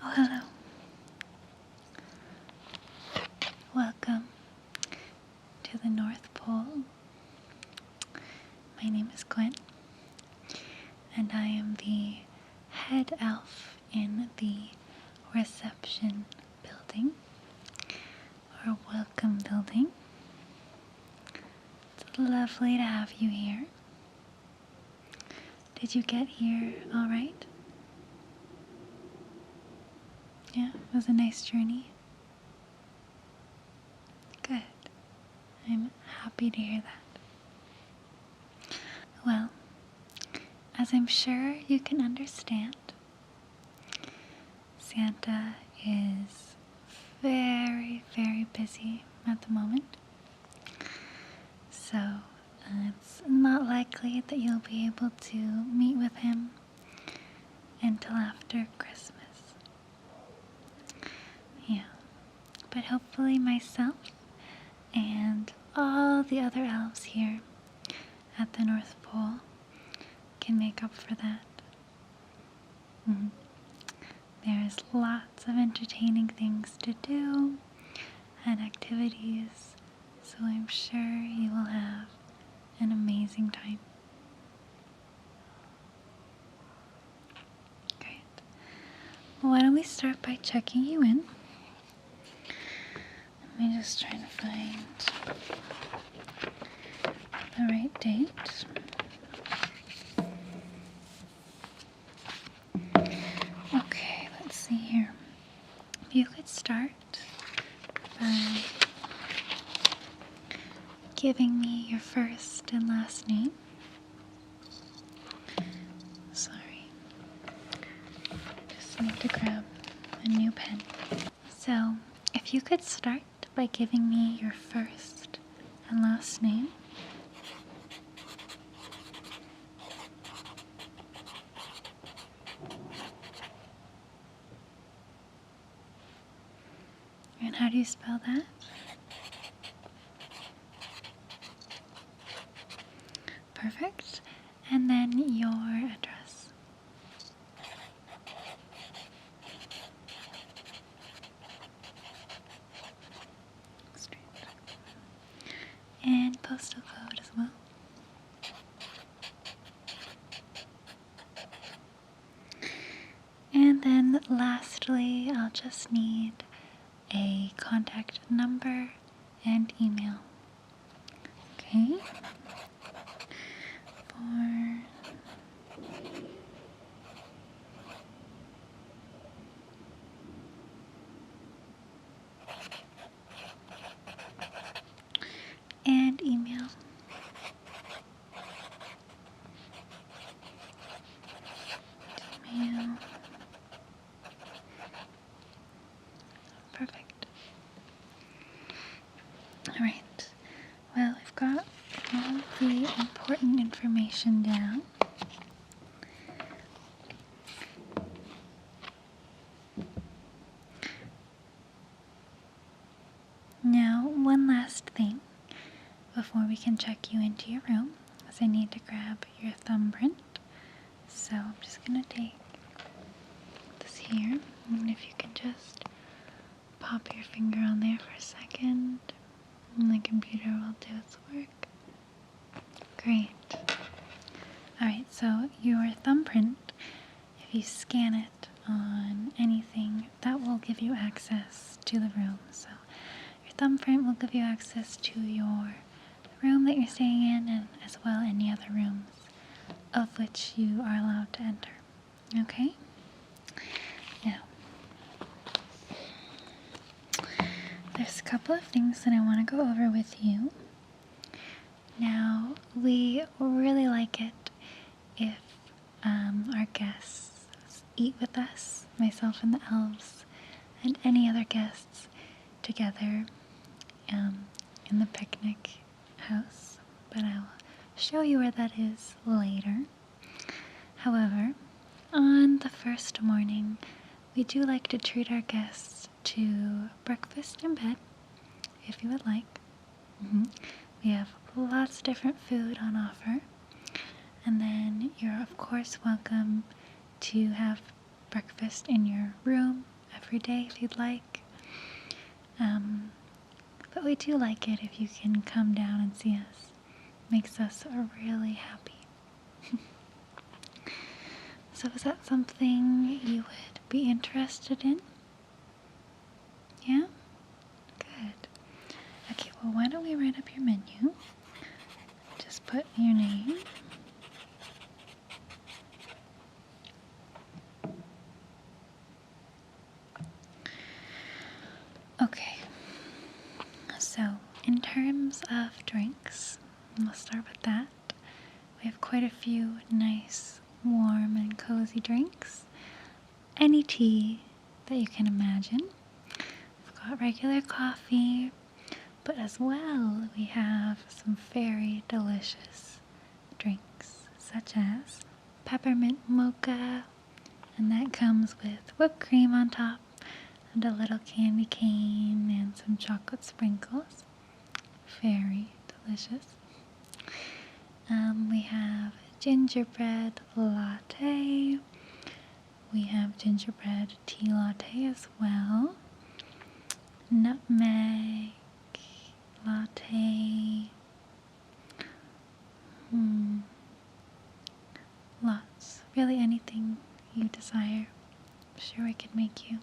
Oh, hello. Welcome to the North Pole. My name is Gwen, and I am the head elf in the reception building, or welcome building. It's lovely to have you here. Did you get here all right? Yeah, it was a nice journey. Good. I'm happy to hear that. Well, as I'm sure you can understand, Santa is very, very busy at the moment. So it's not likely that you'll be able to meet with him until after Christmas. Yeah, but hopefully myself and all the other elves here at the North Pole can make up for that. There's lots of entertaining things to do and activities, so I'm sure you will have an amazing time. Great. Well, why don't we start by checking you in? Let me just try to find the right date. Okay, let's see here. If you could start by giving me your first and last name. Sorry. Just need to grab a new pen. So, if you could start by giving me your first and last name. And how do you spell that? Perfect. And then your address. Straight. And postal code as well. And then lastly, I'll just need a contact number and email. Okay? And email. Email. Perfect. Alright. Well, I've got all the important information down. Now, one last thing before we can check you into your room, is I need to grab your thumbprint. So I'm just going to take this here, and if you can just pop your finger on there for a second, and the computer will do its work. Great. Alright, so your thumbprint, if you scan it on anything, that will give you access to the room. So your thumbprint will give you access to your room that you're staying in, and as well any other rooms of which you are allowed to enter. Okay? Now, there's a couple of things that I want to go over with you. Now, we really like it if our guests eat with us, myself and the elves, and any other guests together in the picnic house, but I'll show you where that is later. However, on the first morning, we do like to treat our guests to breakfast in bed, if you would like. We have lots of different food on offer, and then you're of course welcome to have breakfast in your room every day if you'd like. But we do like it if you can come down and see us. Makes us really happy. So is that something you would be interested in? Yeah? Good. Okay, well why don't we write up your menu? Just put your name. Okay, so in terms of drinks, we'll start with that. We have quite a few nice, warm, and cozy drinks. Any tea that you can imagine. We've got regular coffee, but as well we have some very delicious drinks, such as peppermint mocha, and that comes with whipped cream on top and a little candy cane and some chocolate sprinkles. Very delicious. We have gingerbread latte. We have gingerbread tea latte as well. Nutmeg latte. Lots. Really anything you desire. I'm sure we could make you.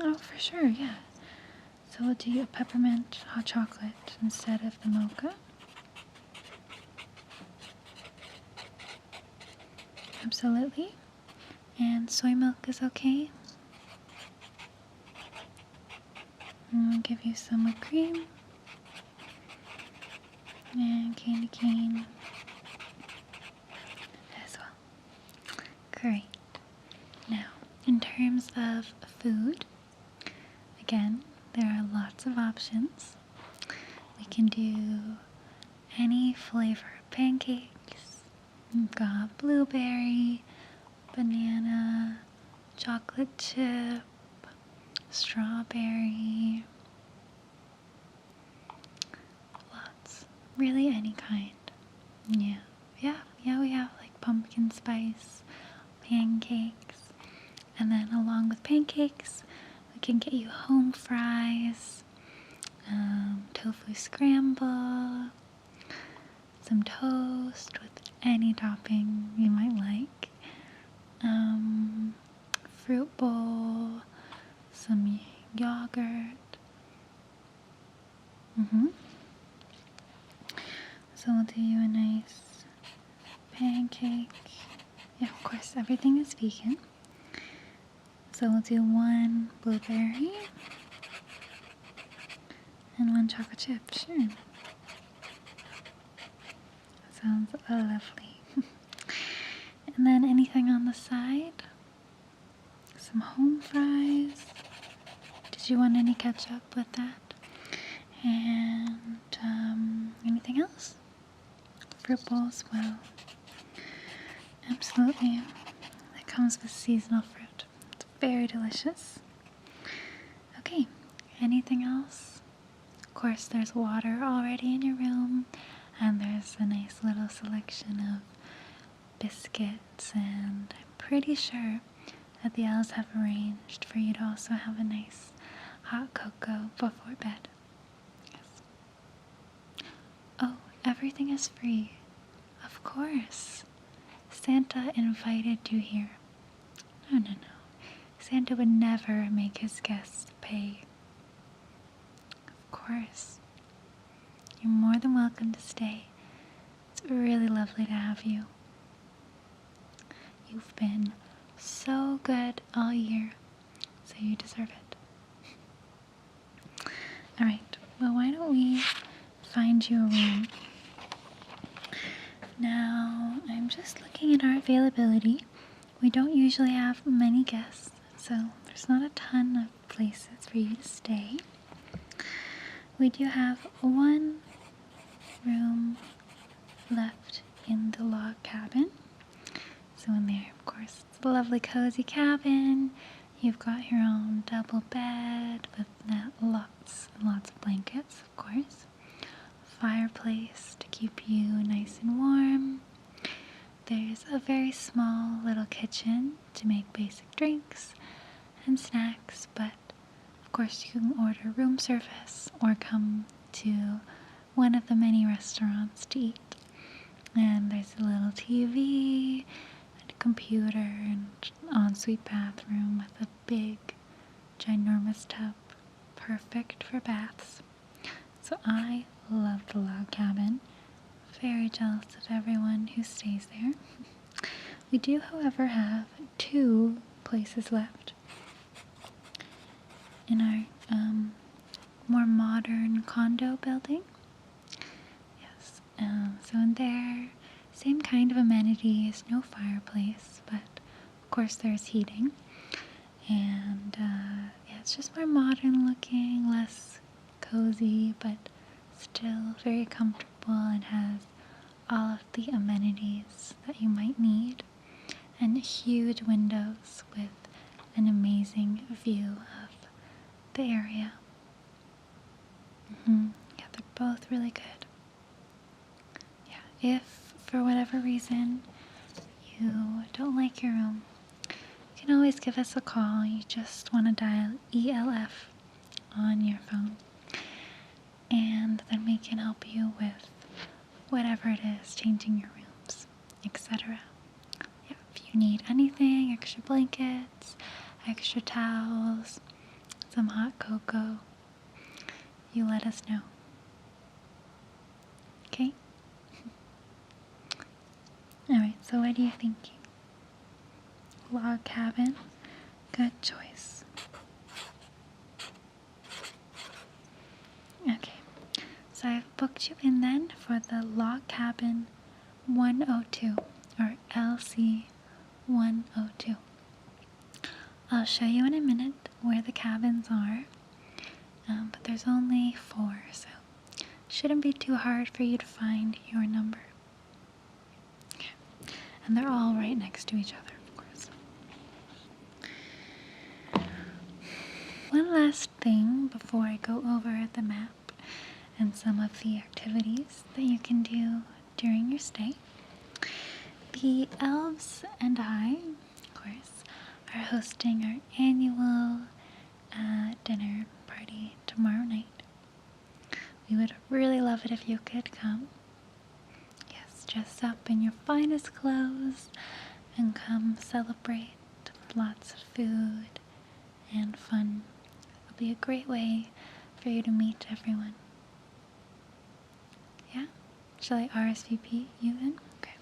Oh, for sure, yeah. So we'll do a peppermint hot chocolate instead of the mocha. Absolutely. And soy milk is okay. And we'll give you some whipped cream and candy cane as well. Great. Now, in terms of food, again, there are lots of options. We can do any flavor of pancakes. We've got blueberry, banana, chocolate chip, strawberry, lots. Really any kind. Yeah, we have like pumpkin spice pancakes. And then along with pancakes, we can get you home fries, tofu scramble, some toast with any topping you might like, fruit bowl, some yogurt. So we'll do you a nice pancake. Yeah, of course, everything is vegan. So we'll do one blueberry and one chocolate chip, sure. Sounds lovely. And then anything on the side? Some home fries. Did you want any ketchup with that? And anything else? Fruit bowl as well. Absolutely. It comes with seasonal fruit. It's very delicious. Okay, anything else? Of course, there's water already in your room, and there's a nice little selection of biscuits, and I'm pretty sure that the elves have arranged for you to also have a nice hot cocoa before bed. Yes. Oh, everything is free. Of course. Santa invited you here. No. Santa would never make his guests pay. Of course. You're more than welcome to stay. It's really lovely to have you. You've been so good all year, so you deserve it. Alright, well why don't we find you a room. Now, I'm just looking at our availability. We don't usually have many guests, so there's not a ton of places for you to stay. We do have one room left in the log cabin. So in there, of course, it's a lovely cozy cabin. You've got your own double bed with lots and lots of blankets, of course. Fireplace to keep you nice and warm. There's a very small little kitchen to make basic drinks, and snacks, but of course you can order room service or come to one of the many restaurants to eat. And there's a little TV and a computer and ensuite bathroom with a big, ginormous tub, perfect for baths. So I love the log cabin. Very jealous of everyone who stays there. We do, however, have 2 places left in our more modern condo building. Yes, so in there, same kind of amenities, no fireplace, but of course there's heating. And yeah, it's just more modern looking, less cozy, but still very comfortable and has all of the amenities that you might need, and huge windows with an amazing view of the area. Yeah, they're both really good. Yeah, if for whatever reason you don't like your room, you can always give us a call. You just want to dial ELF on your phone, and then we can help you with whatever it is, changing your rooms, etc. Yeah, if you need anything, extra blankets, extra towels, some hot cocoa, you let us know. Okay? Alright, so what are you thinking? Log cabin? Good choice. Okay, so I've booked you in then for the Log Cabin 102, or LC 102. I'll show you in a minute where the cabins are, but there's only 4, so it shouldn't be too hard for you to find your number. Okay. And they're all right next to each other, of course. One last thing before I go over the map and some of the activities that you can do during your stay. The elves and I, of course, are hosting our annual dinner party tomorrow night. We would really love it if you could come. Yes, dress up in your finest clothes and come celebrate with lots of food and fun. It'll be a great way for you to meet everyone. Yeah? Shall I RSVP you then? Okay.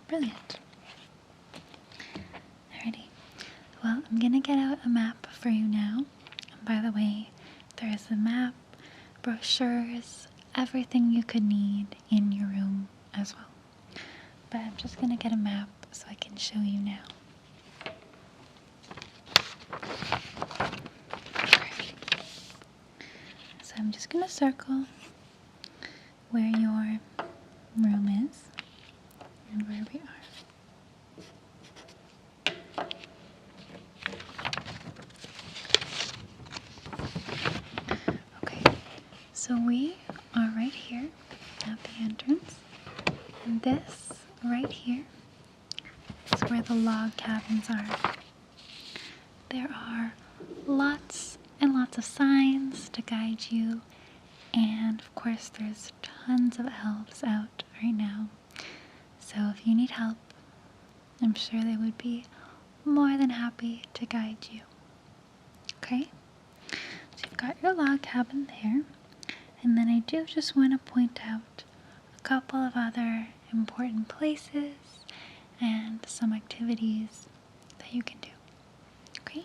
Brilliant. Alrighty. Well, I'm gonna get out a map for you now. And by the way, there is a map, brochures, everything you could need in your room as well. But I'm just gonna get a map so I can show you now. Okay. So I'm just gonna circle where your room is and where we are. Okay, so we are right here at the entrance, and this right here is where the log cabins are. There are lots and lots of signs to guide you, and of course there's tons of elves out right now. So if you need help, I'm sure they would be more than happy to guide you. Okay? So you've got your log cabin there, and then I do just want to point out a couple of other important places and some activities that you can do. Okay?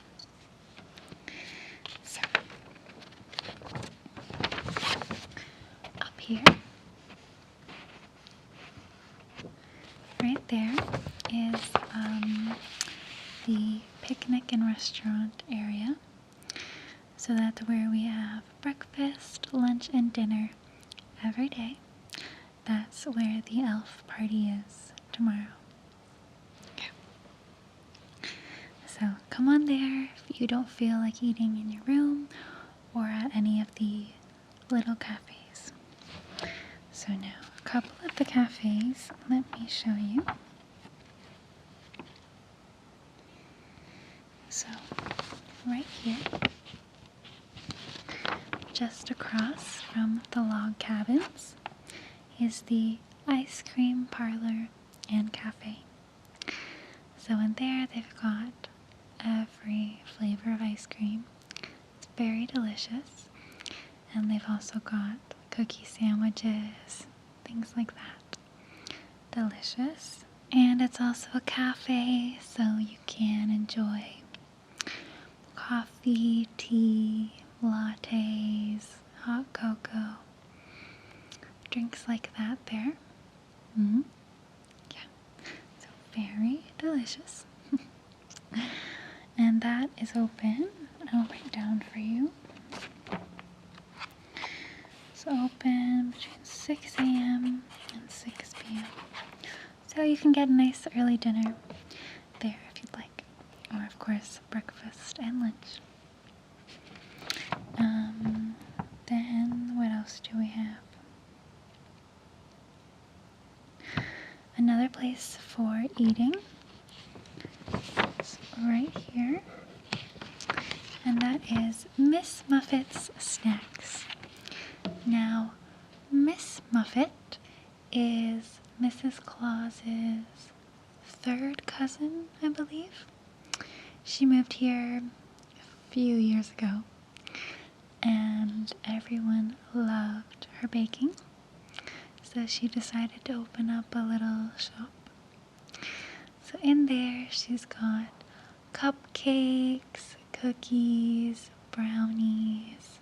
So, up here, right there is the picnic and restaurant area. So that's where we have breakfast, lunch, and dinner every day. That's where the elf party is tomorrow. Okay. So come on there if you don't feel like eating in your room or at any of the little cafes. So now, a couple of the cafes, let me show you. So, right here, just across from the log cabins, is the ice cream parlor and cafe. So in there, they've got every flavor of ice cream. It's very delicious. And they've also got cookie sandwiches, things like that. Delicious. And it's also a cafe, so you can enjoy coffee, tea, lattes, hot cocoa, drinks like that there. Yeah, so very delicious. And that is open. I'll write down for you. It's open between 6 a.m. and 6 p.m. So you can get a nice early dinner there if you'd like. Or of course, breakfast and lunch. Then what else do we have? Another place for eating is right here, and that is Miss Muffet's Snacks. Now, Miss Muffet is Mrs. Claus's third cousin, I believe. She moved here a few years ago, and everyone loved her baking, so she decided to open up a little shop. So in there, she's got cupcakes, cookies, brownies,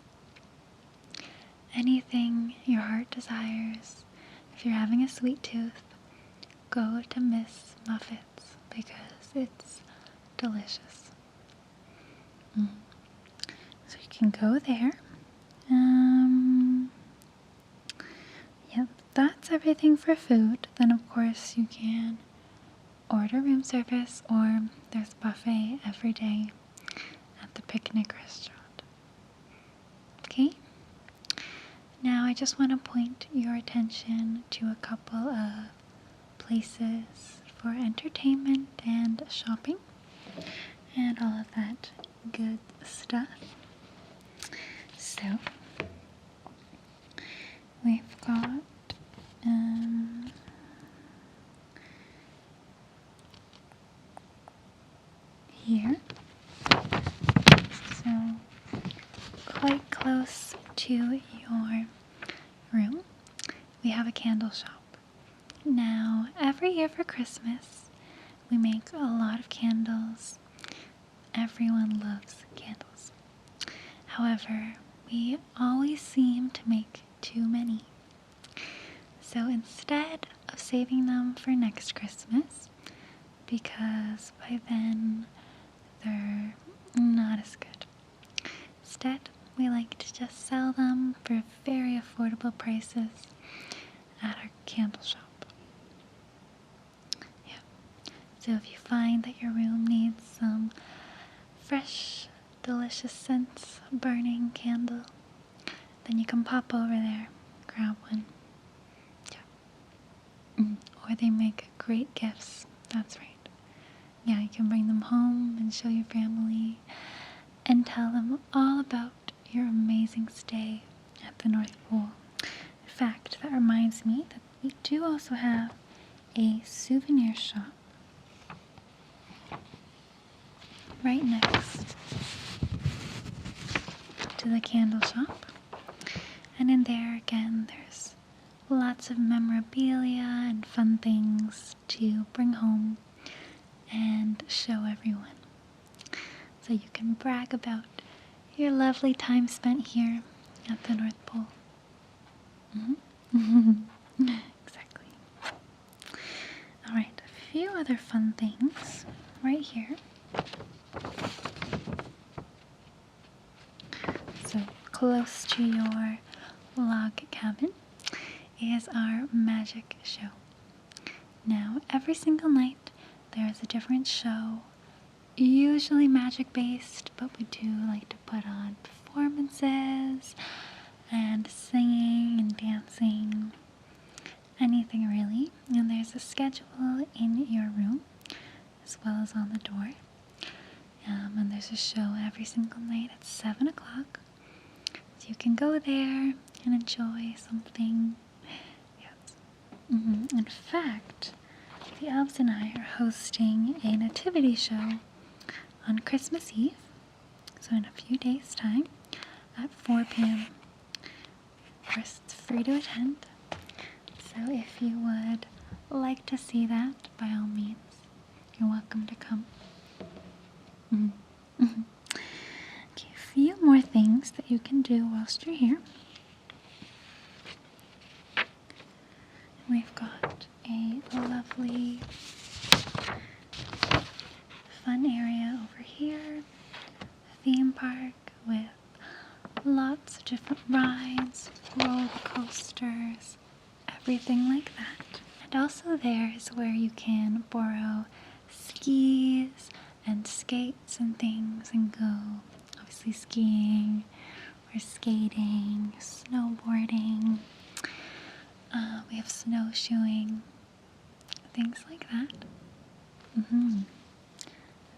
anything your heart desires. If you're having a sweet tooth, go to Miss Muffet's because it's delicious. So you can go there. Yep, that's everything for food. Then of course you can order room service, or there's buffet every day at the picnic restaurant. Okay? Now I just want to point your attention to a couple of places for entertainment and shopping and all of that good stuff. So we've got here, so quite close to your room, we have a candle shop. Now, every year for Christmas, we make a lot of candles. Everyone loves candles. However, we always seem to make too many. So instead of saving them for next Christmas, because by then they're not as good, instead we like to just sell them for very affordable prices at our candle shop. Yeah. So if you find that your room needs some fresh, delicious scents, burning candle, then you can pop over there, grab one. Yeah. Or they make great gifts. That's right. Yeah, you can bring them home and show your family and tell them all about your amazing stay at the North Pole. In fact, that reminds me that we do also have a souvenir shop right next to the candle shop. And in there, again, there's lots of memorabilia and fun things to bring home and show everyone. So you can brag about your lovely time spent here at the North Pole. Exactly. Alright, a few other fun things right here. So close to your log cabin is our magic show. Now, every single night there is a different show, usually magic based, but we do like to put on performances and singing and dancing. anything really. And there's a schedule in your room as well as on the door. And there's a show every single night at 7 o'clock. So you can go there and enjoy something. Yes. In fact, the elves and I are hosting a nativity show on Christmas Eve, so in a few days' time, at 4 p.m. Of course, it's free to attend, so if you would like to see that, by all means, you're welcome to come. Okay, a few more things that you can do whilst you're here. We've got a lovely fun area over here, a theme park with lots of different rides, roller coasters, everything like that. And also there is where you can borrow skis and skates and things and go obviously skiing or skating, snowboarding. We have snowshoeing, things like that.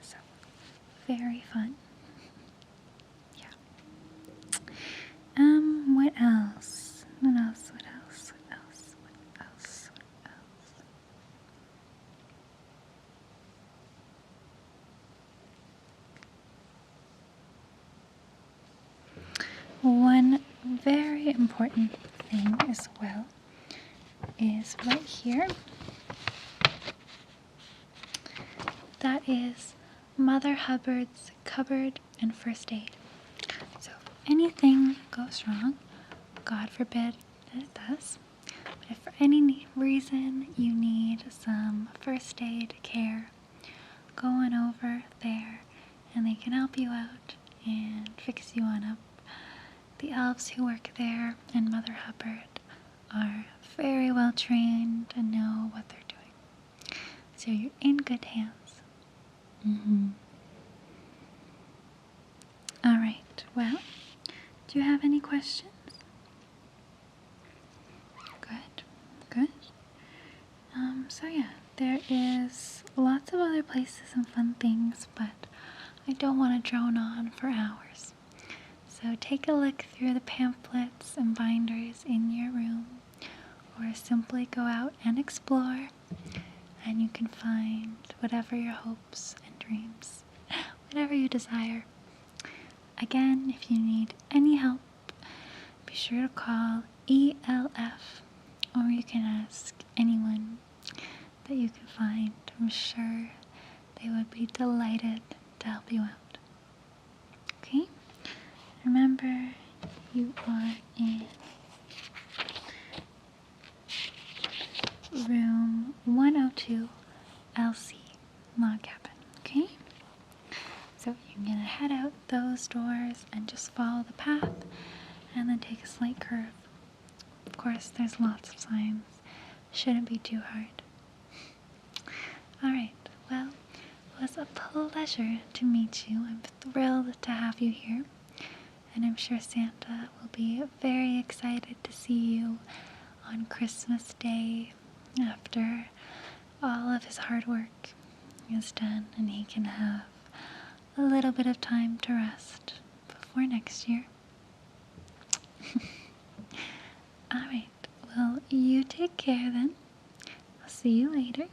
So, very fun. Yeah. What else? What else? What else? What else? What else? What else? One very important thing as well is right here. That is Mother Hubbard's cupboard and first aid. So if anything goes wrong, God forbid that it does, but if for any reason you need some first aid care, go on over there and they can help you out and fix you on up. The elves who work there and Mother Hubbard are very well trained and know what they're doing. So you're in good hands. Alright, well, do you have any questions? Good. So yeah, there is lots of other places and fun things, but I don't want to drone on for hours. So take a look through the pamphlets and binders in your room, or simply go out and explore, and you can find whatever your hopes and dreams, whatever you desire. Again, if you need any help, be sure to call ELF, or you can ask anyone that you can find. I'm sure they would be delighted to help you out. Okay? Remember, you are in room 102 LC log cabin. Okay? So you're going to head out those doors and just follow the path and then take a slight curve. Of course, there's lots of signs. Shouldn't be too hard. Alright, well, it was a pleasure to meet you. I'm thrilled to have you here. And I'm sure Santa will be very excited to see you on Christmas Day after all of his hard work is done and he can have a little bit of time to rest before next year. Alright, well, you take care then. I'll see you later.